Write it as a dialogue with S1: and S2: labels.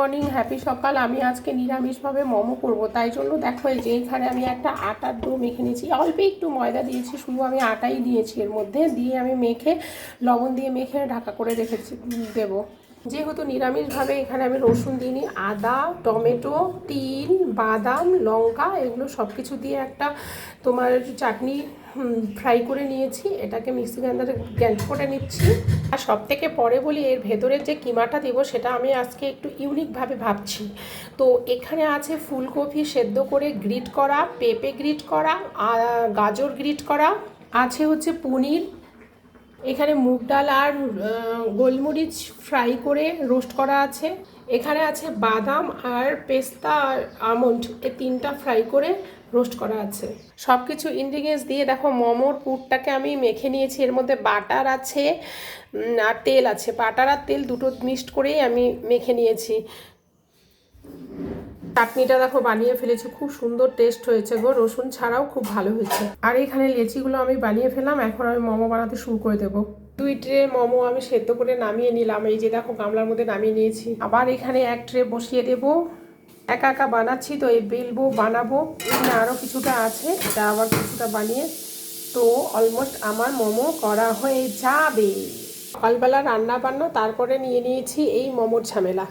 S1: Morning, happy সকাল। আমি আজকে নিরামিষভাবে মোমো করব, তাই জন্য দেখো এই যে এখানে আমি একটা আটার ডো মেখে নিয়েছি। অল্প একটু ময়দা দিয়েছি, শুধু আমি আটাই দিয়েছি এর মধ্যে, দিয়ে আমি মেখে লবণ দিয়ে মেখে ঢাকা করে রেখেছি দেবো। যেহেতু নিরামিষভাবে এখানে আমি রসুন দিইনি, আদা, টমেটো, তিল, বাদাম, লঙ্কা এগুলো সব কিছু দিয়ে একটা তোমার চাটনি ফ্রাই করে নিয়েছি। এটাকে মিক্সি গ্রাইন্ডারে গ্রাইন্ড করে নিচ্ছি। আর সব থেকে পরে বলি, এর ভেতরের যে কিমাটা দেবো সেটা আমি আজকে একটু ইউনিকভাবে ভাবছি। তো এখানে আছে ফুলকপি সেদ্ধ করে গ্রিট করা, পেঁপে গ্রিট করা, গাজর গ্রিট করা, আছে হচ্ছে পনির, এখানে মুগ ডাল আর গোলমরিচ ফ্রাই করে রোস্ট করা আছে, এখানে আছে বাদাম আর পেস্তা আর আমন্ড, এই তিনটা ফ্রাই করে রোস্ট করা আছে। সব কিছু ইনগ্রিডিয়েন্টস দিয়ে দেখো মোমোর পুরটাকে আমি মেখে নিয়েছি। এর মধ্যে বাটার আছে আর তেল আছে, বাটার আর তেল দুটো মিক্সড করেই আমি মেখে নিয়েছি। চাটনিটা দেখো বানিয়ে ফেলেছি, খুব সুন্দর টেস্ট হয়েছে গো, রসুন ছাড়াও খুব ভালো হয়েছে। আর এখানে লেচিগুলো আমি বানিয়ে ফেলাম, এখন আমি মোমো বানাতে শুরু করে দেবো। 2 ট্রে মোমো আমি সেদ্ধ করে নামিয়ে নিলাম, এই যে দেখো গামলার মধ্যে নামিয়ে নিয়েছি। আবার এখানে 1 ট্রে বসিয়ে দেবো। একা একা বানাচ্ছি তো এই বেলবো বানাবো, এখানে আরও কিছুটা আছে, এটা আবার কিছুটা বানিয়ে তো অলমোস্ট আমার মোমো করা হয়ে যাবে। সকালবেলা রান্না বান্না, তারপরে নিয়ে নিয়েছি এই মোমোর ঝামেলা।